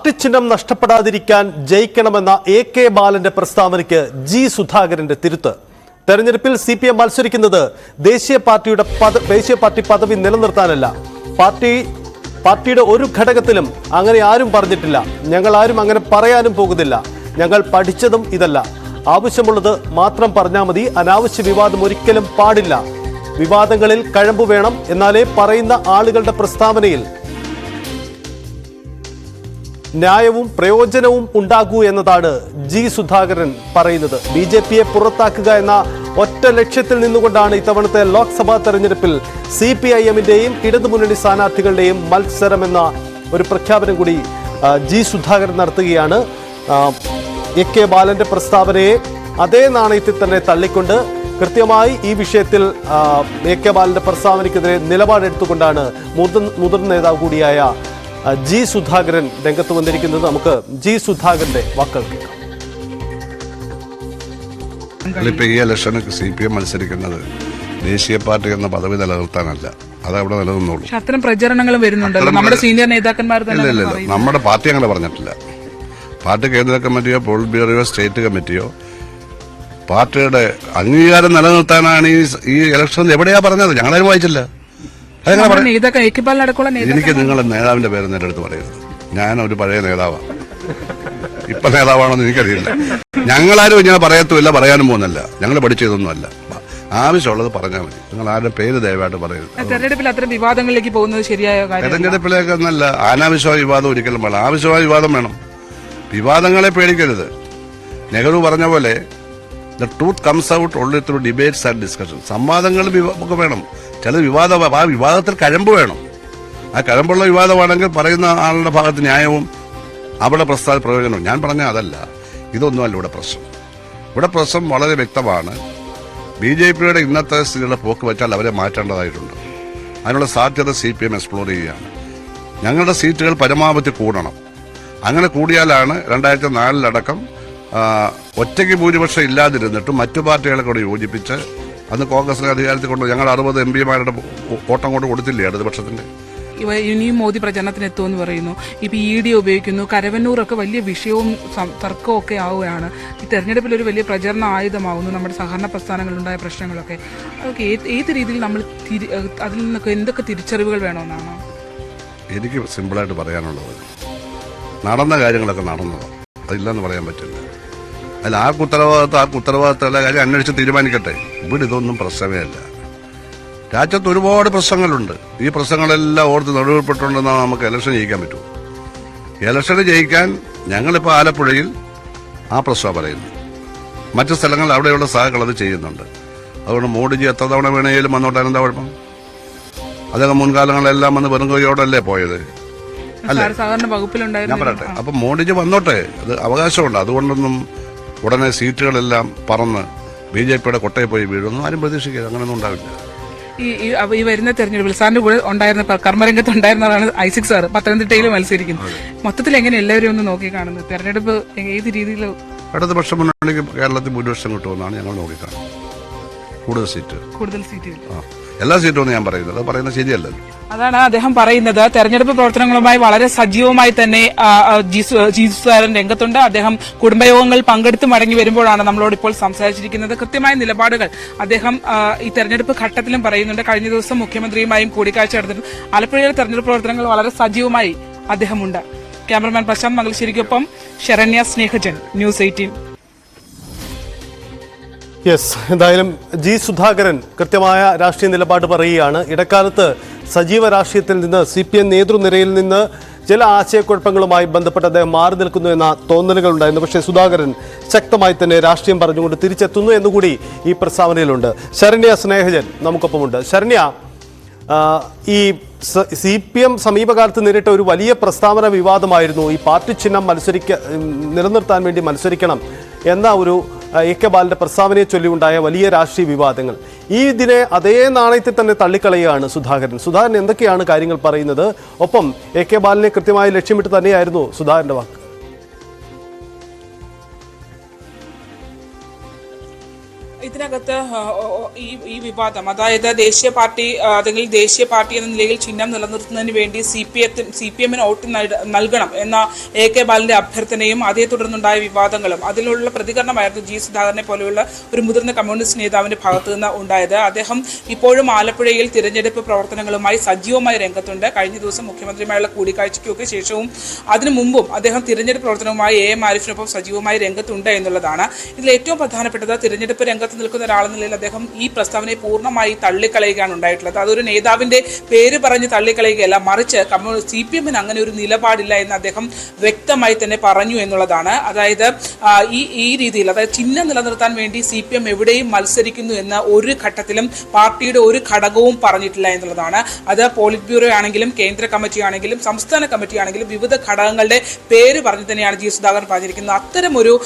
Party ചിഹ്നം നഷ്ടപ്പെടാതിരിക്കാൻ ജയിക്കണമെന്ന AK. ബാലന്റെ പ്രസ്താവനയ്ക്ക് G. സുധാകരന്റെ തിരുത്ത്. തെരഞ്ഞെടുപ്പിൽ CPM മത്സരിക്കുന്നത് ദേശീയ പാർട്ടി പദവി നിലനിർത്താനല്ല. പാർട്ടിയുടെ ഒരു ഘടകത്തിലും അങ്ങനെ ആരും പറഞ്ഞിട്ടില്ല. ഞങ്ങൾ ആരും അങ്ങനെ പറയാനും പോകുന്നില്ല. ഞങ്ങൾ പഠിച്ചതും ഇതല്ല. ആവശ്യമുള്ളത് മാത്രം പറഞ്ഞാൽ മതി. അനാവശ്യ വിവാദം ഒരിക്കലും പാടില്ല. വിവാദങ്ങളിൽ കഴമ്പ് വേണം. എന്നാലേ പറയുന്ന ആളുകളുടെ പ്രസ്താവനയിൽ ന്യായവും പ്രയോജനവും ഉണ്ടാകൂ എന്നതാണ് ജി. സുധാകരൻ പറയുന്നത്. BJPയെ പുറത്താക്കുക എന്ന ഒറ്റ ലക്ഷ്യത്തിൽ നിന്നുകൊണ്ടാണ് ഇത്തവണത്തെ ലോക്സഭാ തെരഞ്ഞെടുപ്പിൽ CPIMന്റെയും ഇടതുമുന്നണി സ്ഥാനാർത്ഥികളുടെയും മത്സരമെന്ന ഒരു പ്രഖ്യാപനം കൂടി ജി. സുധാകരൻ നടത്തുകയാണ്. എ.കെ. ബാലന്റെ പ്രസ്താവനയെ അതേ നാണയത്തിൽ തന്നെ തള്ളിക്കൊണ്ട് കൃത്യമായി ഈ വിഷയത്തിൽ എ.കെ. ബാലന്റെ പ്രസ്താവനയ്ക്കെതിരെ നിലപാടെടുത്തുകൊണ്ടാണ് മുതിർന്ന നേതാവ് കൂടിയായ ജി. സുധാകരൻ രംഗത്ത് വന്നിരിക്കുന്നത്. നമുക്ക് ജി. സുധാകരന്റെ വാക്കുകൾ കേൾക്കാം. ഈ ഇലക്ഷന് CPM മത്സരിക്കുന്നത് ദേശീയ പാർട്ടി എന്ന പദവി നിലനിർത്താനല്ല. അത് അവിടെ നിലനിന്നോളൂ. അത്തരം പ്രചരണങ്ങളും വരുന്നുണ്ടല്ലോ. നമ്മുടെ സീനിയർ നേതാക്കന്മാർ തന്നെ ഇല്ല, നമ്മുടെ പാർട്ടി അങ്ങനെ പറഞ്ഞിട്ടില്ല. പാർട്ടി കേന്ദ്ര കമ്മിറ്റിയോ പോളിറ്റ് ബ്യൂറോയോ സ്റ്റേറ്റ് കമ്മിറ്റിയോ പാർട്ടിയുടെ അംഗീകാരം നിലനിർത്താനാണ് ഈ ഇലക്ഷൻ എവിടെയാ പറഞ്ഞത്? ഞങ്ങളതിന് വായിച്ചില്ല. എനിക്ക് നിങ്ങളെ നേതാവിന്റെ പേര് എന്റെ അടുത്ത് പറയരുത്. ഞാനൊരു പഴയ നേതാവാണ്. ഇപ്പൊ നേതാവാണെന്ന് എനിക്കറിയില്ല. ഞങ്ങളാരും ഇങ്ങനെ പറയത്തുമില്ല, പറയാനും പോകുന്നില്ല. ഞങ്ങൾ പഠിച്ചതൊന്നുമല്ല. ആവശ്യമുള്ളത് പറഞ്ഞാൽ മതി. നിങ്ങൾ ആരുടെ പേര് ദയവായിട്ട് പറയരുത്. തെരഞ്ഞെടുപ്പിൽ അത്തരം വിവാദങ്ങളിലേക്ക് പോകുന്നത് ശരിയായ കാര്യം. തെരഞ്ഞെടുപ്പിലേക്ക് എന്നല്ല, അനാവശ്യമായ വിവാദം ഒരിക്കലും വേണം. ആവശ്യമായ വിവാദം വേണം. വിവാദങ്ങളെ പേടിക്കരുത്. നെഹ്റു പറഞ്ഞ പോലെ the truth comes out only through debates and discussion. സംവാദങ്ങൾ ഒക്കെ വേണം. ചില ആ വിവാദത്തിൽ കഴമ്പ് വേണം. ആ കഴമ്പുള്ള വിവാദമാണെങ്കിൽ പറയുന്ന ആളുടെ ഭാഗത്ത് ന്യായവും അവിടെ പ്രയോജനവും. ഞാൻ പറഞ്ഞ അതല്ല, ഇതൊന്നുമല്ല ഇവിടെ പ്രശ്നം. ഇവിടെ പ്രശ്നം വളരെ വ്യക്തമാണ്. BJPയുടെ ഇന്നത്തെ സ്ഥിതിയുടെ പോക്ക് വെച്ചാൽ അവരെ മാറ്റേണ്ടതായിട്ടുണ്ട്. അതിനുള്ള സാധ്യത CPM എക്സ്പ്ലോർ ചെയ്യുകയാണ്. ഞങ്ങളുടെ സീറ്റുകൾ പരമാവധി കൂടണം. അങ്ങനെ കൂടിയാലാണ് 2004 ഒറ്റയ്ക്ക് ഭൂരിപക്ഷം ഇല്ലാതിരുന്നിട്ടും മറ്റു പാർട്ടികളെ കൂടെ യോജിപ്പിച്ച് അന്ന് കോൺഗ്രസിനെ അധികാരത്തിൽ കൊണ്ട് ഞങ്ങൾ 60 MP വോട്ടം കൊണ്ട് കൊടുത്തില്ലേ ഇടതുപക്ഷത്തിന്റെ. ഇനിയും മോദി പ്രചരണത്തിന് എത്തുമെന്ന് പറയുന്നു. ഇപ്പൊ ED ഉപയോഗിക്കുന്നു. കരവന്നൂറൊക്കെ വലിയ വിഷയവും തർക്കവും ഒക്കെ ആവുകയാണ്. ഈ തെരഞ്ഞെടുപ്പിൽ ഒരു വലിയ പ്രചരണ ആയുധമാവുന്നു. നമ്മുടെ സഹകരണ പ്രസ്ഥാനങ്ങളിലുണ്ടായ പ്രശ്നങ്ങളൊക്കെ അതൊക്കെ ഏത് രീതിയിൽ നമ്മൾ അതിൽ നിന്നൊക്കെ എന്തൊക്കെ തിരിച്ചറിവുകൾ വേണമെന്നാണ് എനിക്ക് സിമ്പിളായിട്ട് പറയാനുള്ളത്. നടന്ന കാര്യങ്ങളൊക്കെ നടന്നതാണ്. അതില്ലെന്ന് പറയാൻ പറ്റില്ല. അതിൽ ഉത്തരവാദിത്തമുള്ള കാര്യം അന്വേഷിച്ച് തീരുമാനിക്കട്ടെ. ഇവിടെ ഇതൊന്നും പ്രശ്നമേ അല്ല. രാജ്യത്ത് ഒരുപാട് പ്രശ്നങ്ങളുണ്ട്. ഈ പ്രശ്നങ്ങളെല്ലാം ഓർത്ത് നടുവിൽപ്പെട്ടുണ്ടെന്നാൽ നമുക്ക് ഇലക്ഷൻ ജയിക്കാൻ പറ്റുമോ? ഇലക്ഷന് ജയിക്കാൻ ഞങ്ങളിപ്പോൾ ആലപ്പുഴയിൽ ആ പ്രശ്നമാണ് പറയുന്നത്. മറ്റു സ്ഥലങ്ങളിൽ അവിടെയുള്ള സഹകൾ അത് ചെയ്യുന്നുണ്ട്. അതുകൊണ്ട് മോഡിജി എത്ര തവണ വേണമെങ്കിലും വന്നോട്ടെ, എന്താ കുഴപ്പം? അദ്ദേഹം മുൻകാലങ്ങളെല്ലാം വന്ന് വെറും കൈയോടല്ലേ പോയത്? ഞാൻ പറയട്ടെ. അപ്പൊ മോഡിജി വന്നോട്ടെ, അത് അവകാശമുണ്ട്. അതുകൊണ്ടൊന്നും ഉടനെ സീറ്റുകളെല്ലാം പറന്ന് BJPയുടെ കൊട്ടയിൽ പോയി വീഴുന്നു ആരും പ്രതീക്ഷിക്കുക. അങ്ങനെയൊന്നും ഉണ്ടാവില്ല. ഈ വരുന്ന തെരഞ്ഞെടുപ്പിൽ സാറിന്റെ കൂടെ ഉണ്ടായിരുന്ന കർമ്മരംഗത്ത് ഉണ്ടായിരുന്നതാണ് ഐസക് സാർ. പത്തനംതിട്ടയിൽ മത്സരിക്കുന്നു. മൊത്തത്തിൽ എങ്ങനെ എല്ലാവരും ഒന്ന് നോക്കി കാണുന്നത്? തെരഞ്ഞെടുപ്പ് ഏത് രീതിയിൽ ഇടതുപക്ഷ മുന്നണിക്ക് കേരളത്തിൽ ഭൂരിപക്ഷം കിട്ടുമെന്നാണ് ഞങ്ങൾ നോക്കിക്കാണുന്നത്. കൂടുതൽ സീറ്റുകൾ എല്ലാ സീറ്റും ഒന്നും ഞാൻ പറയുന്നത് ശരിയല്ലല്ലോ. അതാണ് അദ്ദേഹം പറയുന്നത്. തെരഞ്ഞെടുപ്പ് പ്രവർത്തനങ്ങളുമായി വളരെ സജീവമായി തന്നെ ജി. സുധാകരൻ രംഗത്തുണ്ട്. അദ്ദേഹം കുടുംബയോഗങ്ങൾ പങ്കെടുത്ത് മടങ്ങി വരുമ്പോഴാണ് നമ്മളോട് ഇപ്പോൾ സംസാരിച്ചിരിക്കുന്നത്. കൃത്യമായ നിലപാടുകൾ അദ്ദേഹം ഈ തെരഞ്ഞെടുപ്പ് ഘട്ടത്തിലും പറയുന്നുണ്ട്. കഴിഞ്ഞ ദിവസം മുഖ്യമന്ത്രിയുമായും കൂടിക്കാഴ്ച നടത്തിയിട്ടുണ്ട്. ആലപ്പുഴയിലെ തെരഞ്ഞെടുപ്പ് പ്രവർത്തനങ്ങൾ വളരെ സജീവമായി അദ്ദേഹമുണ്ട്. ക്യാമറമാൻ പ്രശാന്ത് മംഗലശ്ശേരിക്കൊപ്പം ശരണ്യ സ്നേഹജൻ, News 18. എന്തായാലും ജി. സുധാകരൻ കൃത്യമായ രാഷ്ട്രീയ നിലപാട് പറയുകയാണ്. ഇടക്കാലത്ത് സജീവ രാഷ്ട്രീയത്തിൽ നിന്ന് CPM നേതൃനിരയിൽ നിന്ന് ചില ആശയക്കുഴപ്പങ്ങളുമായി ബന്ധപ്പെട്ട് അദ്ദേഹം മാറി നിൽക്കുന്നു എന്ന തോന്നലുകൾ ഉണ്ടായിരുന്നു. പക്ഷേ സുധാകരൻ ശക്തമായി തന്നെ രാഷ്ട്രീയം പറഞ്ഞുകൊണ്ട് തിരിച്ചെത്തുന്നു എന്നുകൂടി ഈ പ്രസ്താവനയിലുണ്ട്. ശരണ്യ സ്നേഹജൻ നമുക്കൊപ്പമുണ്ട്. ശരണ്യ, ഈ CPM സമീപകാലത്ത് നേരിട്ട ഒരു വലിയ പ്രസ്താവന വിവാദമായിരുന്നു. ഈ പാർട്ടി ചിഹ്നം നിലനിർത്താൻ വേണ്ടി മത്സരിക്കണം എന്ന ഒരു എ.കെ. ബാലന്റെ പ്രസ്താവനയെ ചൊല്ലിയുണ്ടായ വലിയ രാഷ്ട്രീയ വിവാദങ്ങൾ. ഇതിനെ അതേ നാണയത്തിൽ തന്നെ തള്ളിക്കളയുകയാണ് സുധാകരൻ എന്തൊക്കെയാണ് കാര്യങ്ങൾ പറയുന്നത്? ഒപ്പം എ.കെ. ബാലനെ കൃത്യമായി ലക്ഷ്യമിട്ട് തന്നെയായിരുന്നു സുധാകരന്റെ വാക്ക്. ഈ ഇതിനകത്ത് ഈ വിവാദം, അതായത് ദേശീയ പാർട്ടി അല്ലെങ്കിൽ ദേശീയ പാർട്ടി എന്ന നിലയിൽ ചിഹ്നം നിലനിർത്തുന്നതിന് വേണ്ടി CPM-ന് വോട്ട് നൽകണം എന്ന AK ബാലന്റെ അഭ്യർത്ഥനയും അതേ തുടർന്നുണ്ടായ വിവാദങ്ങളും അതിലുള്ള പ്രതികരണമായിരുന്നു G സുധാകരനെ പോലെയുള്ള ഒരു മുതിർന്ന കമ്മ്യൂണിസ്റ്റ് നേതാവിന്റെ ഭാഗത്തു നിന്ന് ഉണ്ടായത്. അദ്ദേഹം ഇപ്പോഴും ആലപ്പുഴയിൽ തിരഞ്ഞെടുപ്പ് പ്രവർത്തനങ്ങളുമായി സജീവമായി രംഗത്തുണ്ട്. കഴിഞ്ഞ ദിവസം മുഖ്യമന്ത്രിയുമായുള്ള കൂടിക്കാഴ്ചയ്ക്കൊക്കെ ശേഷവും അതിനു മുമ്പും അദ്ദേഹം തിരഞ്ഞെടുപ്പ് പ്രവർത്തനവുമായി AM ആരിഫിനൊപ്പം സജീവമായി രംഗത്തുണ്ട് എന്നുള്ളതാണ്. ഇതിൽ ഏറ്റവും പ്രധാനപ്പെട്ടത് തിരഞ്ഞെടുപ്പ് രംഗത്ത് നിൽക്കുന്ന ഒരാളെന്ന നിലയിൽ അദ്ദേഹം ഈ പ്രസ്താവനയെ പൂർണ്ണമായി തള്ളിക്കളയുകയാണ് ഉണ്ടായിട്ടുള്ളത്. അതൊരു നേതാവിന്റെ പേര് പറഞ്ഞ് തള്ളിക്കളയുകയല്ല, മറിച്ച് CPM-ന് അങ്ങനെ ഒരു നിലപാടില്ല എന്ന് അദ്ദേഹം വ്യക്തമായി തന്നെ പറഞ്ഞു എന്നുള്ളതാണ്. അതായത് ഈ രീതിയിൽ, അതായത് ചിഹ്നം നിലനിർത്താൻ വേണ്ടി CPM എവിടെയും മത്സരിക്കുന്നു എന്ന ഒരു ഘട്ടത്തിലും പാർട്ടിയുടെ ഒരു ഘടകവും പറഞ്ഞിട്ടില്ല എന്നുള്ളതാണ്. അത് പോളിറ്റ് ബ്യൂറോ ആണെങ്കിലും കേന്ദ്ര കമ്മിറ്റി ആണെങ്കിലും സംസ്ഥാന കമ്മിറ്റി ആണെങ്കിലും വിവിധ ഘടകങ്ങളുടെ പേര് പറഞ്ഞു തന്നെയാണ് G സുധാകരൻ പറഞ്ഞിരിക്കുന്നത്. അത്തരമൊരു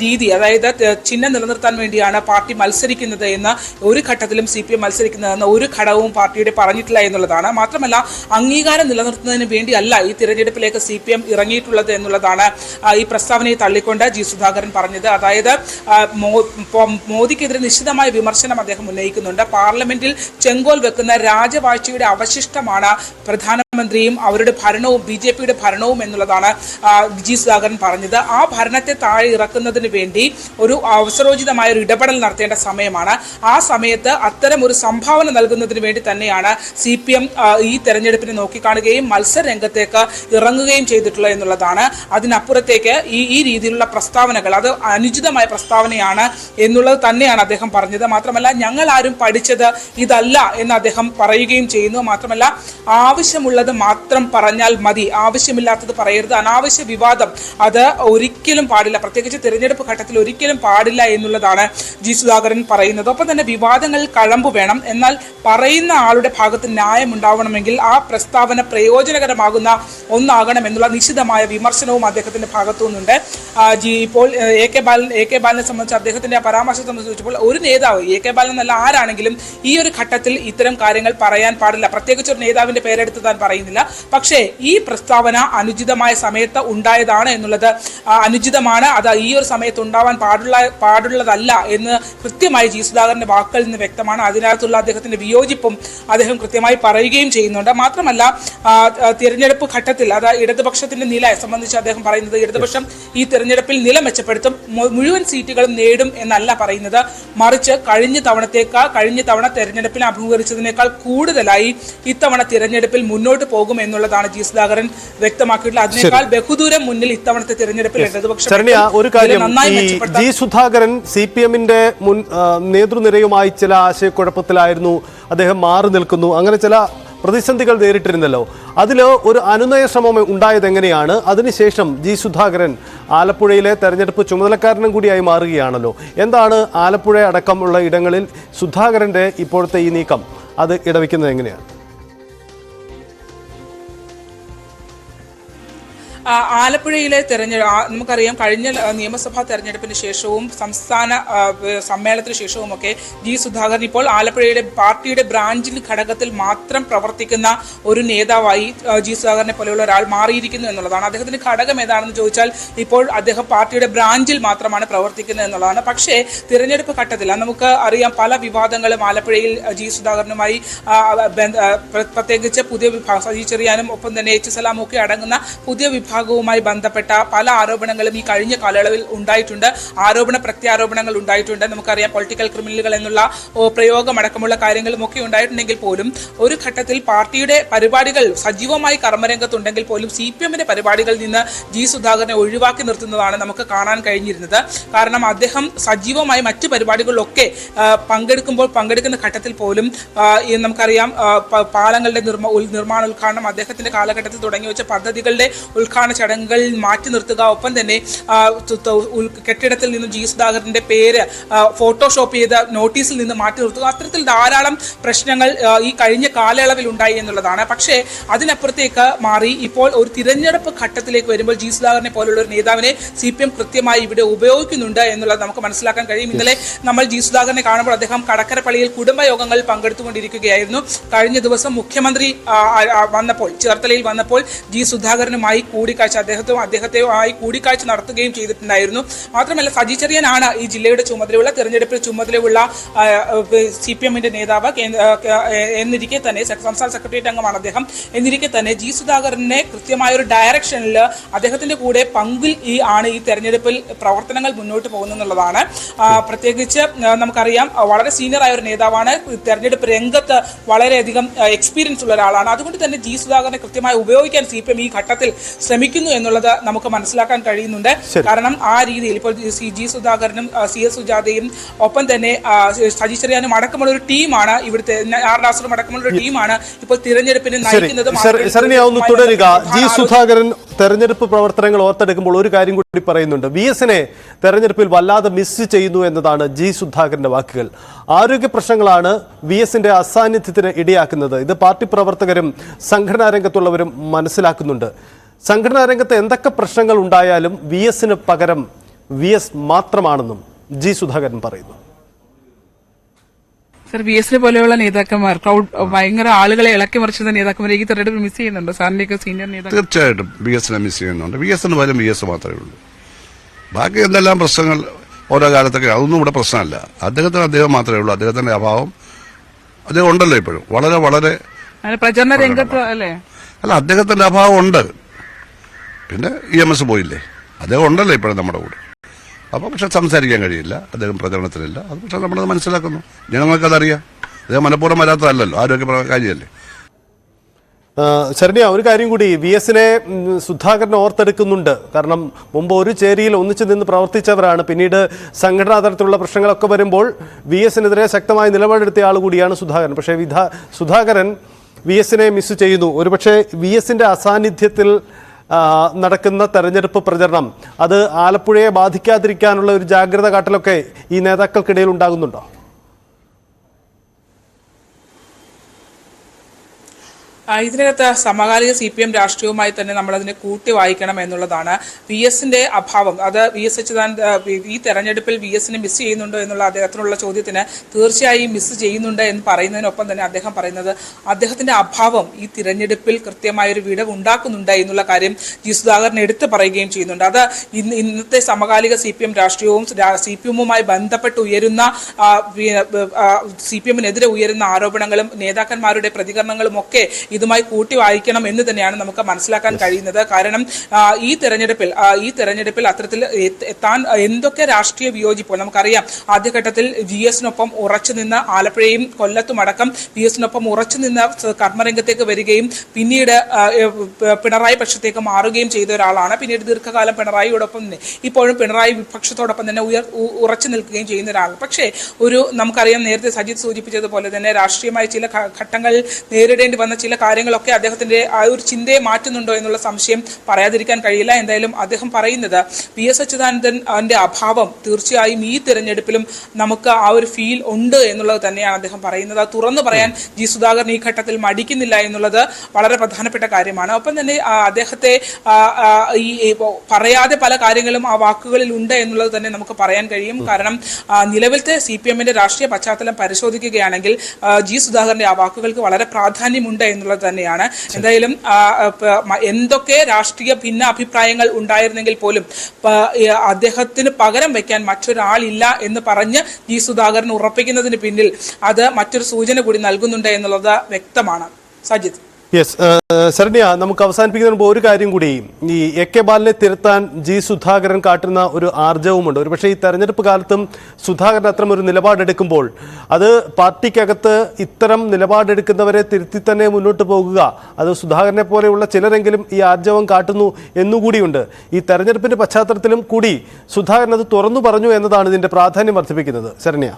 രീതി, അതായത് ചിഹ്നം നിലനിർത്താൻ വേണ്ടിയാണ് പാർട്ടി മത്സരിക്കുന്നത് എന്ന് ഒരു ഘട്ടത്തിലും CPM മത്സരിക്കുന്നതെന്ന് ഒരു ഘടകവും പാർട്ടിയുടെ പറഞ്ഞിട്ടില്ല എന്നുള്ളതാണ്. മാത്രമല്ല, അംഗീകാരം നിലനിർത്തുന്നതിന് വേണ്ടിയല്ല ഈ തിരഞ്ഞെടുപ്പിലേക്ക് CPM ഇറങ്ങിയിട്ടുള്ളത് എന്നുള്ളതാണ് ഈ പ്രസ്താവനയെ തള്ളിക്കൊണ്ട് G സുധാകരൻ പറഞ്ഞത്. അതായത് മോദിക്കെതിരെ നിശ്ചിതമായ വിമർശനം അദ്ദേഹം ഉന്നയിക്കുന്നുണ്ട്. പാർലമെന്റിൽ ചെങ്കോൽ വെക്കുന്ന രാജവാഴ്ചയുടെ അവശിഷ്ടമാണ് പ്രധാനമന്ത്രിയും അവരുടെ ഭരണവും BJP-യുടെ ഭരണവും എന്നുള്ളതാണ് G സുധാകരൻ പറഞ്ഞത്. ആ ഭരണത്തെ താഴെ ഇറക്കുന്നതിന് വേണ്ടി ഒരു അവസരോചിതമായ ഒരു ഇടപെടൽ നടത്തേണ്ട സമയമാണ്. ആ സമയത്ത് അത്തരം ഒരു സംഭാവന നൽകുന്നതിന് വേണ്ടി തന്നെയാണ് CPM ഈ തെരഞ്ഞെടുപ്പിനെ നോക്കിക്കാണുകയും മത്സര രംഗത്തേക്ക് ഇറങ്ങുകയും ചെയ്തിട്ടുള്ളത് എന്നുള്ളതാണ്. അതിനപ്പുറത്തേക്ക് ഈ രീതിയിലുള്ള പ്രസ്താവനകൾ അത് അനുചിതമായ പ്രസ്താവനയാണ് എന്നുള്ളത് തന്നെയാണ് അദ്ദേഹം പറഞ്ഞത്. മാത്രമല്ല, ഞങ്ങൾ ആരും പഠിച്ചത് ഇതല്ല എന്ന് അദ്ദേഹം പറയുകയും ചെയ്യുന്നു. മാത്രമല്ല, ആവശ്യമുള്ളത് മാത്രം പറഞ്ഞാൽ മതി, ആവശ്യമില്ലാത്തത് പറയരുത്, അനാവശ്യ വിവാദം അത് ഒരിക്കലും പാടില്ല, പ്രത്യേകിച്ച് തിരഞ്ഞെടുപ്പ് ഘട്ടത്തിൽ ഒരിക്കലും പാടില്ല എന്നുള്ളതാണ് G സുധാകരൻ പറയുന്നത്. ഒപ്പം തന്നെ വിവാദങ്ങൾ കഴമ്പു വേണം, എന്നാൽ പറയുന്ന ആളുടെ ഭാഗത്ത് ന്യായം ഉണ്ടാവണമെങ്കിൽ ആ പ്രസ്താവന പ്രയോജനകരമാകുന്ന ഒന്നാകണം എന്നുള്ള നിശ്ചിതമായ വിമർശനവും അദ്ദേഹത്തിന്റെ ഭാഗത്തു നിന്നുണ്ട്. ഇപ്പോൾ AK ബാലനെ സംബന്ധിച്ച് അദ്ദേഹത്തിന്റെ പരാമർശം സംബന്ധിച്ചപ്പോൾ ഒരു നേതാവ്, AK ബാലൻ എന്നല്ല ആരാണെങ്കിലും ഈ ഒരു ഘട്ടത്തിൽ ഇത്തരം കാര്യങ്ങൾ പറയാൻ പാടില്ല. പ്രത്യേകിച്ച് ഒരു നേതാവിന്റെ പേരെടുത്ത് താൻ പറയുന്നില്ല. പക്ഷേ ഈ പ്രസ്താവന അനുചിതമായ സമയത്ത് ഉണ്ടായതാണ് എന്നുള്ളത് അനുചിതമാണ്, അത് ഈ ഒരു സമയത്ത് ഉണ്ടാവാൻ പാടുള്ളതല്ല എന്ന് കൃത്യമായി G സുധാകരന്റെ വാക്കുകളിൽ നിന്ന് വ്യക്തമാണ്. അതിനകത്തുള്ള അദ്ദേഹത്തിന്റെ വിയോജിപ്പും അദ്ദേഹം കൃത്യമായി പറയുകയും ചെയ്യുന്നുണ്ട്. മാത്രമല്ല, തിരഞ്ഞെടുപ്പ് ഘട്ടത്തിൽ അത് ഇടതുപക്ഷത്തിന്റെ നില സംബന്ധിച്ച് അദ്ദേഹം പറയുന്നത് ഇടതുപക്ഷം ഈ തിരഞ്ഞെടുപ്പിൽ നില മെച്ചപ്പെടുത്തും, മുഴുവൻ സീറ്റുകളും നേടും എന്നല്ല പറയുന്നത്, മറിച്ച് കഴിഞ്ഞ തവണ തെരഞ്ഞെടുപ്പിൽ അഭിമുഖീകരിച്ചതിനേക്കാൾ കൂടുതലായി ഇത്തവണ തിരഞ്ഞെടുപ്പിൽ മുന്നോട്ട് പോകും എന്നുള്ളതാണ് G സുധാകരൻ വ്യക്തമാക്കിയിട്ടുള്ളത്. അതിനേക്കാൾ ബഹുദൂരം മുന്നിൽ ഇത്തവണത്തെ തിരഞ്ഞെടുപ്പിൽ ഇടതുപക്ഷം ഒരു കാര്യം, G സുധാകരൻ CPM-ന്റെ മുൻ നേതൃനിരയുമായി ചില ആശയക്കുഴപ്പത്തിലായിരുന്നു, അദ്ദേഹം മാറി നിൽക്കുന്നു, അങ്ങനെ ചില പ്രതിസന്ധികൾ നേരിട്ടിരുന്നല്ലോ. അതിൽ ഒരു അനുനയ ശ്രമം ഉണ്ടായത് എങ്ങനെയാണ്? അതിനുശേഷം G സുധാകരൻ ആലപ്പുഴയിലെ തെരഞ്ഞെടുപ്പ് ചുമതലക്കാരനും കൂടിയായി മാറുകയാണല്ലോ. എന്താണ് ആലപ്പുഴ അടക്കമുള്ള ഇടങ്ങളിൽ സുധാകരൻ്റെ ഇപ്പോഴത്തെ ഈ നീക്കം അത് ഇടവയ്ക്കുന്നത് എങ്ങനെയാണ്? ആലപ്പുഴയിലെ നമുക്കറിയാം, കഴിഞ്ഞ നിയമസഭാ തെരഞ്ഞെടുപ്പിന് ശേഷവും സംസ്ഥാന സമ്മേളനത്തിന് ശേഷവുമൊക്കെ G സുധാകരൻ ഇപ്പോൾ ആലപ്പുഴയുടെ പാർട്ടിയുടെ ബ്രാഞ്ചിൽ ഘടകത്തിൽ മാത്രം പ്രവർത്തിക്കുന്ന ഒരു നേതാവായി G സുധാകരനെ പോലെയുള്ള ഒരാൾ മാറിയിരിക്കുന്നു എന്നുള്ളതാണ്. അദ്ദേഹത്തിന്റെ ഘടകം ഏതാണെന്ന് ചോദിച്ചാൽ ഇപ്പോൾ അദ്ദേഹം പാർട്ടിയുടെ ബ്രാഞ്ചിൽ മാത്രമാണ് പ്രവർത്തിക്കുന്നത് എന്നുള്ളതാണ്. പക്ഷേ തിരഞ്ഞെടുപ്പ് ഘട്ടത്തിൽ നമുക്ക് അറിയാം, പല വിവാദങ്ങളും ആലപ്പുഴയിൽ G സുധാകരനുമായി പ്രത്യേകിച്ച് പുതിയ വിഭാഗം സജി ചെറിയാനും ഒപ്പം തന്നെ H സലാമും ഒക്കെ അടങ്ങുന്ന പുതിയ വിഭാഗവുമായി ബന്ധപ്പെട്ട പല ആരോപണങ്ങളും ഈ കഴിഞ്ഞ കാലയളവിൽ ഉണ്ടായിട്ടുണ്ട്. പ്രത്യാരോപണങ്ങൾ ഉണ്ടായിട്ടുണ്ട്. നമുക്കറിയാം, പൊളിറ്റിക്കൽ ക്രിമിനലുകൾ എന്നുള്ള പ്രയോഗമടക്കമുള്ള കാര്യങ്ങളും ഒക്കെ ഉണ്ടായിട്ടുണ്ടെങ്കിൽ പോലും ഒരു ഘട്ടത്തിൽ പാർട്ടിയുടെ പരിപാടികൾ സജീവമായി കർമ്മരംഗത്തുണ്ടെങ്കിൽ പോലും CPM-ന്റെ പരിപാടികളിൽ നിന്ന് G സുധാകരനെ ഒഴിവാക്കി നിർത്തുന്നതാണ് നമുക്ക് കാണാൻ കഴിഞ്ഞിരുന്നത്. കാരണം അദ്ദേഹം സജീവമായി മറ്റു പരിപാടികളിലൊക്കെ പങ്കെടുക്കുന്ന ഘട്ടത്തിൽ പോലും നമുക്കറിയാം, പാലങ്ങളുടെ നിർമ്മാണ ഉദ്ഘാടനം, അദ്ദേഹത്തിന്റെ കാലഘട്ടത്തിൽ തുടങ്ങി വെച്ച പദ്ധതികളുടെ ഉദ്ഘാടന ചടങ്ങുകളിൽ മാറ്റി നിർത്തുക, ഒപ്പം തന്നെ കെട്ടിടത്തിൽ നിന്നും G സുധാകരന്റെ പേര് ഫോട്ടോഷോപ്പ് ചെയ്ത നോട്ടീസിൽ നിന്ന് മാറ്റി നിർത്തുക, അത്തരത്തിൽ ധാരാളം പ്രശ്നങ്ങൾ ഈ കഴിഞ്ഞ കാലയളവിൽ ഉണ്ടായി എന്നുള്ളതാണ്. പക്ഷേ അതിനപ്പുറത്തേക്ക് മാറി ഇപ്പോൾ ഒരു തിരഞ്ഞെടുപ്പ് ഘട്ടത്തിലേക്ക് വരുമ്പോൾ G സുധാകരനെ പോലുള്ള ഒരു നേതാവിനെ CPM കൃത്യമായി ഇവിടെ ഉപയോഗിക്കുന്നുണ്ട് എന്നുള്ളത് നമുക്ക് മനസ്സിലാക്കാൻ കഴിയും. ഇന്നലെ നമ്മൾ G സുധാകരനെ കാണുമ്പോൾ അദ്ദേഹം കടക്കരപ്പള്ളിയിൽ കുടുംബയോഗങ്ങളിൽ പങ്കെടുത്തുകൊണ്ടിരിക്കുകയായിരുന്നു. കഴിഞ്ഞ ദിവസം മുഖ്യമന്ത്രി ചേർത്തലയിൽ വന്നപ്പോൾ G സുധാകരനുമായി കൂടി കൂടിക്കാഴ്ച അദ്ദേഹത്തെയുമായി കൂടിക്കാഴ്ച നടത്തുകയും ചെയ്തിട്ടുണ്ടായിരുന്നു. മാത്രമല്ല സജി ചെറിയാനാണ് ഈ ജില്ലയുടെ ചുമതലയുള്ള തെരഞ്ഞെടുപ്പിൽ ചുമതലയുള്ള CPM-ന്റെ നേതാവ് എന്നിരിക്കെ തന്നെ സംസ്ഥാന സെക്രട്ടേറിയറ്റ് അംഗമാണ് അദ്ദേഹം. എന്നിരിക്കെ തന്നെ ജി സുധാകരനെ കൃത്യമായ ഒരു ഡയറക്ഷനിൽ അദ്ദേഹത്തിന്റെ കൂടെ പങ്കിൽ ആണ് ഈ തെരഞ്ഞെടുപ്പിൽ പ്രവർത്തനങ്ങൾ മുന്നോട്ട് പോകുന്നതെന്നുള്ളതാണ്. പ്രത്യേകിച്ച് നമുക്കറിയാം വളരെ സീനിയർ ആയ ഒരു നേതാവാണ്, തെരഞ്ഞെടുപ്പ് രംഗത്ത് വളരെയധികം എക്സ്പീരിയൻസ് ഉള്ള ഒരാളാണ്. അതുകൊണ്ട് തന്നെ ജി സുധാകരനെ കൃത്യമായി ഉപയോഗിക്കാൻ CPM ഈ ഘട്ടത്തിൽ ശ്രമിക്കുന്നു എന്നുള്ളത് നമുക്ക് മനസ്സിലാക്കാൻ കഴിയുന്നുണ്ട്. കാരണം ആ രീതിയിൽ ഇപ്പോൾ ജി സുധാകരനും CS സുജാതയും ഒപ്പം തന്നെ സജി ചെറിയാനും അടക്കമുള്ള ഒരു ടീമാണ്, ഇവിടുത്തെ ആർ നാസറും അടക്കമുള്ള ഒരു ടീമാണ് ഇപ്പോൾ തിരഞ്ഞെടുപ്പിനെ നയിക്കുന്നത്. തുടരുക. ജി സുധാകരൻ തെരഞ്ഞെടുപ്പ് പ്രവർത്തനങ്ങൾ ഓർത്തെടുക്കുമ്പോൾ ഒരു കാര്യം കൂടി പറയുന്നുണ്ട്. VS-നെ തെരഞ്ഞെടുപ്പിൽ വല്ലാതെ മിസ് ചെയ്യുന്നു എന്നതാണ് ജി സുധാകരന്റെ വാക്കുകൾ. ആരോഗ്യ പ്രശ്നങ്ങളാണ് VS-ന്റെ അസാന്നിധ്യത്തിന് ഇടയാക്കുന്നത്. ഇത് പാർട്ടി പ്രവർത്തകരും സംഘടനാ രംഗത്തുള്ളവരും മനസ്സിലാക്കുന്നുണ്ട്. സംഘടനാ രംഗത്ത് എന്തൊക്കെ പ്രശ്നങ്ങൾ ഉണ്ടായാലും VS-ന് പകരം VS മാത്രമാണെന്നും ജി സുധാകരൻ പറയുന്നു. സർ, VS-നെ പോലെയുള്ള നേതാക്കന്മാർ ഭയങ്കര ആളുകളെ ഇളക്കി മറിച്ചുന്ന നേതാക്കന്മാരെ ഈ തെരഞ്ഞെടുപ്പ് മിസ് ചെയ്യുന്നുണ്ട്. സാറിന്റെയൊക്കെ സീനിയർ നേതാക്കൾ തീർച്ചയായിട്ടും VS-നെ മിസ് ചെയ്യുന്നുണ്ട്. VS-ന് പകരം VS മാത്രമേ ഉള്ളൂ. ബാക്കി എന്തെല്ലാം പ്രശ്നങ്ങൾ ഓരോ കാലത്തൊക്കെ അതൊന്നും ഇവിടെ പ്രശ്നമല്ല. അദ്ദേഹം മാത്രമേ ഉള്ളൂ. അദ്ദേഹത്തിന്റെ അഭാവം അദ്ദേഹം ഉണ്ടല്ലോ ഇപ്പോഴും വളരെ വളരെ പ്രചരണ രംഗത്ത് അല്ലേ? അല്ല, അദ്ദേഹത്തിന്റെ അഭാവം ഉണ്ട്. പിന്നെ EMS പോയില്ലേ, അദ്ദേഹം ഉണ്ടല്ലോ ഇപ്പോഴും നമ്മുടെ കൂടെ. അപ്പോൾ പക്ഷെ സംസാരിക്കാൻ കഴിയില്ല, അദ്ദേഹം പ്രചരണത്തിലില്ല. അത് പക്ഷെ നമ്മളത് മനസ്സിലാക്കുന്നു, ജനങ്ങൾക്കതറിയാം. അദ്ദേഹം മനഃപൂർവ്വം വരാത്തതല്ലല്ലോ, ആരോഗ്യ കാര്യമല്ലേ. ശരണ്യ, ഒരു കാര്യം കൂടി, VS-നെ സുധാകരൻ ഓർത്തെടുക്കുന്നുണ്ട്. കാരണം മുമ്പ് ഒരു ചേരിയിൽ ഒന്നിച്ചു നിന്ന് പ്രവർത്തിച്ചവരാണ്. പിന്നീട് സംഘടനാ തലത്തിലുള്ള പ്രശ്നങ്ങളൊക്കെ വരുമ്പോൾ VS-നെതിരെ ശക്തമായ നിലപാടെടുത്ത ആൾ കൂടിയാണ് സുധാകരൻ. പക്ഷേ സുധാകരൻ VS-നെ മിസ് ചെയ്യുന്നു. ഒരുപക്ഷെ VS-ന്റെ അസാന്നിധ്യത്തിൽ നടക്കുന്ന തെരഞ്ഞെടുപ്പ് പ്രചരണം അത് ആലപ്പുഴയെ ബാധിക്കാതിരിക്കാനുള്ള ഒരു ജാഗ്രത കാട്ടലൊക്കെ ഈ നേതാക്കൾക്കിടയിൽ ഉണ്ടാകുന്നുണ്ടോ? ഇതിനകത്ത് സമകാലിക CPM രാഷ്ട്രീയവുമായി തന്നെ നമ്മളതിനെ കൂട്ടി വായിക്കണം എന്നുള്ളതാണ്. VS-ന്റെ അഭാവം, അത് VS അച്യുതാനന്ദൻ ഈ തെരഞ്ഞെടുപ്പിൽ VS-നെ മിസ് ചെയ്യുന്നുണ്ടോ എന്നുള്ള അദ്ദേഹത്തിനുള്ള ചോദ്യത്തിന് തീർച്ചയായും മിസ് ചെയ്യുന്നുണ്ട് എന്ന് പറയുന്നതിനൊപ്പം തന്നെ അദ്ദേഹം പറയുന്നത് അദ്ദേഹത്തിന്റെ അഭാവം ഈ തിരഞ്ഞെടുപ്പിൽ കൃത്യമായൊരു വിടവ് ഉണ്ടാക്കുന്നുണ്ട് എന്നുള്ള കാര്യം ജി സുധാകരൻ എടുത്തു പറയുകയും ചെയ്യുന്നുണ്ട്. അത് ഇന്നത്തെ സമകാലിക CPM രാഷ്ട്രീയവും CPM-മായി ബന്ധപ്പെട്ട് ഉയരുന്ന CPM-നെതിരെ ഉയരുന്ന ആരോപണങ്ങളും നേതാക്കന്മാരുടെ പ്രതികരണങ്ങളും ഒക്കെ ഇതുമായി കൂട്ടി വായിക്കണം എന്ന് തന്നെയാണ് നമുക്ക് മനസ്സിലാക്കാൻ കഴിയുന്നത്. കാരണം ഈ തെരഞ്ഞെടുപ്പിൽ അത്തരത്തിൽ എത്താൻ എന്തൊക്കെ രാഷ്ട്രീയ വിയോജിപ്പോൾ നമുക്കറിയാം. ആദ്യഘട്ടത്തിൽ VS-നൊപ്പം ഉറച്ചു നിന്ന് ആലപ്പുഴയും കൊല്ലത്തും അടക്കം VS-നൊപ്പം ഉറച്ചു നിന്ന് കർമ്മരംഗത്തേക്ക് വരികയും പിന്നീട് പിണറായി പക്ഷത്തേക്ക് മാറുകയും ചെയ്ത ഒരാളാണ്. പിന്നീട് ദീർഘകാലം പിണറായിയോടൊപ്പം ഇപ്പോഴും പിണറായി വിപക്ഷത്തോടൊപ്പം തന്നെ ഉറച്ചു നിൽക്കുകയും ചെയ്യുന്ന ഒരാൾ. പക്ഷേ നമുക്കറിയാം, നേരത്തെ സജിത് സൂചിപ്പിച്ചതുപോലെ തന്നെ രാഷ്ട്രീയമായി ചില ഘട്ടങ്ങളിൽ നേരിടേണ്ടി വന്ന ചില കാര്യങ്ങളൊക്കെ അദ്ദേഹത്തിന്റെ ആ ഒരു ചിന്തയെ മാറ്റുന്നുണ്ടോ എന്നുള്ള സംശയം പറയാതിരിക്കാൻ കഴിയില്ല. എന്തായാലും അദ്ദേഹം പറയുന്നത് PS അച്യുതാനന്ദന്റെ അഭാവം തീർച്ചയായും ഈ തെരഞ്ഞെടുപ്പിലും നമുക്ക് ആ ഒരു ഫീൽ ഉണ്ട് എന്നുള്ളത് തന്നെയാണ് അദ്ദേഹം പറയുന്നത്. അത് തുറന്നു പറയാൻ ജി സുധാകരൻ ഈ ഘട്ടത്തിൽ മടിക്കുന്നില്ല എന്നുള്ളത് വളരെ പ്രധാനപ്പെട്ട കാര്യമാണ്. ഒപ്പം തന്നെ അദ്ദേഹത്തെ ഈ പറയാതെ പല കാര്യങ്ങളും ആ വാക്കുകളിൽ ഉണ്ട് എന്നുള്ളത് തന്നെ നമുക്ക് പറയാൻ കഴിയും. കാരണം നിലവിലത്തെ CPM-ന്റെ രാഷ്ട്രീയ പശ്ചാത്തലം പരിശോധിക്കുകയാണെങ്കിൽ ജി സുധാകരന്റെ ആ വാക്കുകൾക്ക് വളരെ പ്രാധാന്യമുണ്ട് എന്നുള്ളത് തന്നെയാണ്. എന്തായാലും എന്തൊക്കെ രാഷ്ട്രീയ ഭിന്ന അഭിപ്രായങ്ങൾ ഉണ്ടായിരുന്നെങ്കിൽ പോലും അദ്ദേഹത്തിന് പകരം വയ്ക്കാൻ മറ്റൊരാളില്ല എന്ന് പറഞ്ഞ് ജി സുധാകരൻ ഉറപ്പിക്കുന്നതിന് പിന്നിൽ അത് മറ്റൊരു സൂചന കൂടി നൽകുന്നുണ്ട് എന്നുള്ളത് വ്യക്തമാണ്. സജിത്. യെസ്, ശരണ്യ, നമുക്ക് അവസാനിപ്പിക്കുന്നതിന് മുമ്പ് ഒരു കാര്യം കൂടി, ഈ AK ബാലനെ തിരുത്താൻ ജി സുധാകരൻ കാട്ടുന്ന ഒരു ആർജവുമുണ്ട്. ഒരുപക്ഷെ ഈ തെരഞ്ഞെടുപ്പ് കാലത്തും സുധാകരൻ അത്തരം ഒരു നിലപാടെടുക്കുമ്പോൾ അത് പാർട്ടിക്കകത്ത് ഇത്തരം നിലപാടെടുക്കുന്നവരെ തിരുത്തി തന്നെ മുന്നോട്ട് പോകുക, അത് സുധാകരനെ പോലെയുള്ള ചിലരെങ്കിലും ഈ ആർജവം കാട്ടുന്നു എന്നുകൂടിയുണ്ട്. ഈ തെരഞ്ഞെടുപ്പിന്റെ പശ്ചാത്തലത്തിലും കൂടി സുധാകരൻ അത് തുറന്നു പറഞ്ഞു എന്നതാണ് ഇതിന്റെ പ്രാധാന്യം വർദ്ധിപ്പിക്കുന്നത്. ശരണ്യ.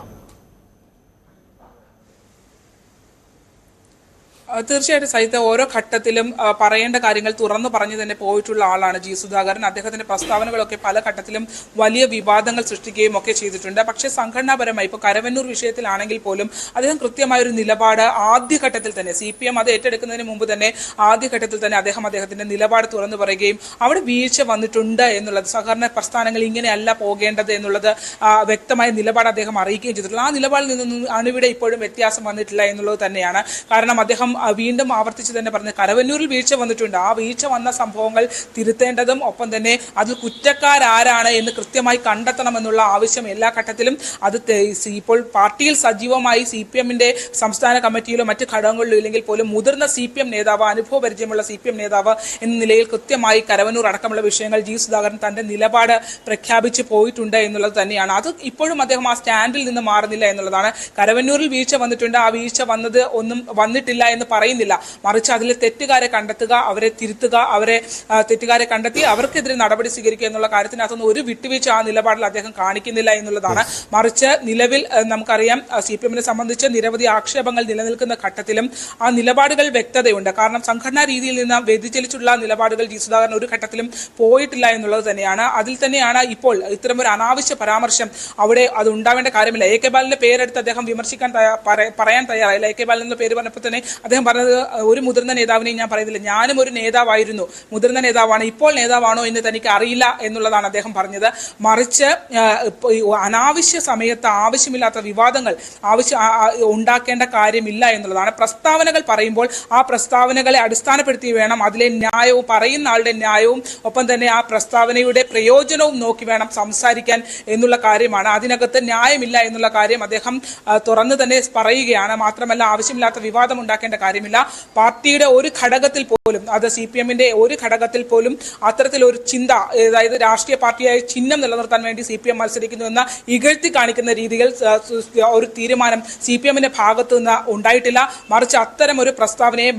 തീർച്ചയായിട്ടും സഹിത ഓരോ ഘട്ടത്തിലും പറയേണ്ട കാര്യങ്ങൾ തുറന്നു പറഞ്ഞു തന്നെ പോയിട്ടുള്ള ആളാണ് ജി സുധാകരൻ. അദ്ദേഹത്തിന്റെ പ്രസ്താവനകളൊക്കെ പല ഘട്ടത്തിലും വലിയ വിവാദങ്ങൾ സൃഷ്ടിക്കുകയും ഒക്കെ ചെയ്തിട്ടുണ്ട്. പക്ഷേ സംഘടനാപരമായി ഇപ്പോൾ കരവന്നൂർ വിഷയത്തിലാണെങ്കിൽ പോലും അദ്ദേഹം കൃത്യമായൊരു നിലപാട് ആദ്യഘട്ടത്തിൽ തന്നെ CPM അത് ഏറ്റെടുക്കുന്നതിന് മുമ്പ് തന്നെ ആദ്യഘട്ടത്തിൽ തന്നെ അദ്ദേഹത്തിന്റെ നിലപാട് തുറന്നു പറയുകയും അവിടെ വീഴ്ച വന്നിട്ടുണ്ട് എന്നുള്ളത്, സഹകരണ പ്രസ്ഥാനങ്ങൾ ഇങ്ങനെയല്ല പോകേണ്ടത് എന്നുള്ളത് വ്യക്തമായ നിലപാട് അദ്ദേഹം അറിയിക്കുകയും ചെയ്തിട്ടുള്ളത്. ആ നിലപാടിൽ നിന്നൊന്നും അണുവിടെ ഇപ്പോഴും വ്യത്യാസം വന്നിട്ടില്ല എന്നുള്ളത് തന്നെയാണ്. കാരണം അദ്ദേഹം വീണ്ടും ആവർത്തിച്ച് തന്നെ പറഞ്ഞു, കരവന്നൂരിൽ വീഴ്ച വന്നിട്ടുണ്ട്. ആ വീഴ്ച വന്ന സംഭവങ്ങൾ തിരുത്തേണ്ടതും ഒപ്പം തന്നെ അതിൽ കുറ്റക്കാരാരാണ് എന്ന് കൃത്യമായി കണ്ടെത്തണമെന്നുള്ള ആവശ്യം എല്ലാ ഘട്ടത്തിലും അത് ഇപ്പോൾ പാർട്ടിയിൽ സജീവമായി CPM-ന്റെ സംസ്ഥാന കമ്മിറ്റിയിലോ മറ്റ് ഘടകങ്ങളിലോ ഇല്ലെങ്കിൽ പോലും മുതിർന്ന CPM നേതാവ്, അനുഭവ പരിചയമുള്ള CPM നേതാവ് എന്ന നിലയിൽ കൃത്യമായി കരവന്നൂർ അടക്കമുള്ള വിഷയങ്ങൾ ജി സുധാകരൻ തന്റെ നിലപാട് പ്രഖ്യാപിച്ച് പോയിട്ടുണ്ട് എന്നുള്ളത് തന്നെയാണ്. അത് ഇപ്പോഴും അദ്ദേഹം ആ സ്റ്റാൻഡിൽ നിന്ന് മാറുന്നില്ല എന്നുള്ളതാണ്. കരവന്നൂരിൽ വീഴ്ച വന്നിട്ടുണ്ട്, ആ വീഴ്ച ഒന്നും വന്നിട്ടില്ല എന്ന് പറയുന്നില്ല. മറിച്ച് അതിലെ തെറ്റുകാരെ കണ്ടെത്തുക, അവരെ തിരുത്തുക, അവരെ തെറ്റുകാരെ കണ്ടെത്തി അവർക്കെതിരെ നടപടി സ്വീകരിക്കുക എന്നുള്ള കാര്യത്തിനകത്തൊന്നും ഒരു വിട്ടുവീഴ്ച ആ നിലപാടിൽ അദ്ദേഹം കാണിക്കുന്നില്ല എന്നുള്ളതാണ്. മറിച്ച് നിലവിൽ നമുക്കറിയാം CPM-നെ സംബന്ധിച്ച് നിരവധി ആക്ഷേപങ്ങൾ നിലനിൽക്കുന്ന ഘട്ടത്തിലും ആ നിലപാടുകൾ വ്യക്തതയുണ്ട്. കാരണം സംഘടനാ രീതിയിൽ നിന്ന് വ്യതിചലിച്ചുള്ള നിലപാടുകൾ ജി സുധാകരൻ ഒരു ഘട്ടത്തിലും പോയിട്ടില്ല എന്നുള്ളത് തന്നെയാണ്. അതിൽ തന്നെയാണ് ഇപ്പോൾ ഇത്തരമൊരു അനാവശ്യ പരാമർശം അവിടെ അത് ഉണ്ടാവേണ്ട കാര്യമില്ല. AK ബാലന്റെ പേരെടുത്ത് അദ്ദേഹം വിമർശിക്കാൻ പറയാൻ തയ്യാറായില്ല. AK ബാലൻ എന്ന പേര് പറഞ്ഞപ്പോൾ തന്നെ അദ്ദേഹം പറഞ്ഞത് ഒരു മുതിർന്ന നേതാവിനെയും ഞാൻ പറയുന്നില്ല, ഞാനും ഒരു നേതാവായിരുന്നു, മുതിർന്ന നേതാവാണ്, ഇപ്പോൾ നേതാവാണോ എന്ന് തനിക്ക് അറിയില്ല എന്നുള്ളതാണ് അദ്ദേഹം പറഞ്ഞത്. മറിച്ച് അനാവശ്യ സമയത്ത് ആവശ്യമില്ലാത്ത വിവാദങ്ങൾ ഉണ്ടാക്കേണ്ട കാര്യമില്ല എന്നുള്ളതാണ്. പ്രസ്താവനകൾ പറയുമ്പോൾ ആ പ്രസ്താവനകളെ അടിസ്ഥാനപ്പെടുത്തി വേണം അതിലെ ന്യായവും പറയുന്ന ആളുടെ ന്യായവും ഒപ്പം തന്നെ ആ പ്രസ്താവനയുടെ പ്രയോജനവും നോക്കി വേണം സംസാരിക്കാൻ എന്നുള്ള കാര്യമാണ്. അതിനകത്ത് ന്യായമില്ല എന്നുള്ള കാര്യം അദ്ദേഹം തുറന്നു തന്നെ പറയുകയാണ്. മാത്രമല്ല ആവശ്യമില്ലാത്ത വിവാദം ഉണ്ടാക്കേണ്ട കാര്യമില്ല. പാർട്ടിയുടെ ഒരു ഘടകത്തിൽ പോലും, അത് CPM-ന്റെ ഒരു ഘടകത്തിൽ പോലും അത്തരത്തിലൊരു ചിന്ത, അതായത് രാഷ്ട്രീയ പാർട്ടിയായ ചിഹ്നം നിലനിർത്താൻ വേണ്ടി CPM മത്സരിക്കുന്നു എന്ന ഇകഴ്ത്തി കാണിക്കുന്ന രീതിയിൽ ഒരു തീരുമാനം CPM-ന്റെ ഭാഗത്തു നിന്ന് ഉണ്ടായിട്ടില്ല. മറിച്ച് അത്തരം ഒരു പ്രസ്താവനയെ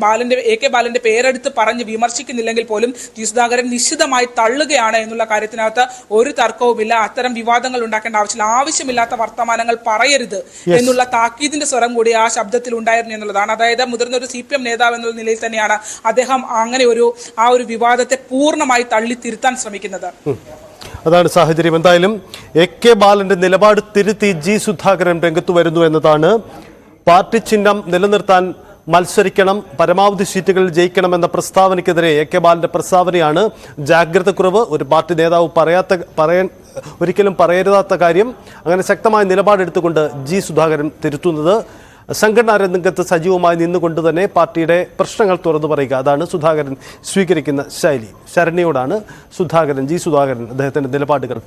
AK ബാലന്റെ പേരെടുത്ത് പറഞ്ഞ് വിമർശിക്കുന്നില്ലെങ്കിൽ പോലും ജി സുധാകരൻ നിശ്ചിതമായി തള്ളുകയാണ് എന്നുള്ള കാര്യത്തിനകത്ത് ഒരു തർക്കവുമില്ല. അത്തരം വിവാദങ്ങൾ ഉണ്ടാക്കേണ്ട ആവശ്യമില്ല, ആവശ്യമില്ലാത്ത വർത്തമാനങ്ങൾ പറയരുത് എന്നുള്ള താക്കീതിന്റെ സ്വരം കൂടി ആ ശബ്ദത്തിൽ ഉണ്ടായിരുന്നു എന്നുള്ളതാണ്. അതായത് മുതിർന്ന ഒരു CPM നേതാവ് എന്നുള്ള നിലയിൽ തന്നെയാണ് അദ്ദേഹം അങ്ങനെ ആ ഒരു വിവാദത്തെ പൂർണ്ണമായി തള്ളി തിരുത്താൻ ശ്രമിക്കുന്നത്. അതാണ് സാഹചര്യം. എന്തായാലും AK ബാലന്റെ നിലപാട് തിരുത്തി ജി സുധാകരൻ രംഗത്ത് വരുന്നു എന്നതാണ്. പാർട്ടി ചിഹ്നം നിലനിർത്താൻ മത്സരിക്കണം, പരമാവധി സീറ്റുകളിൽ ജയിക്കണമെന്ന പ്രസ്താവനയ്ക്കെതിരെ AK ബാലന്റെ പ്രസ്താവനയാണ് ജാഗ്രത കുറവ്, ഒരു പാർട്ടി നേതാവ് ഒരിക്കലും പറയരുതാത്ത കാര്യം, അങ്ങനെ ശക്തമായ നിലപാടെടുത്തുകൊണ്ട് ജി സുധാകരൻ തിരുത്തുന്നത്. സംഘടനാ രംഗത്ത് സജീവമായി നിന്നുകൊണ്ട് തന്നെ പാർട്ടിയുടെ പ്രശ്നങ്ങൾ തുറന്നു പറയുക, അതാണ് സുധാകരൻ സ്വീകരിക്കുന്ന ശൈലി. ശരണ്യയോടാണ് ജി സുധാകരൻ അദ്ദേഹത്തിന്റെ നിലപാടുകൾ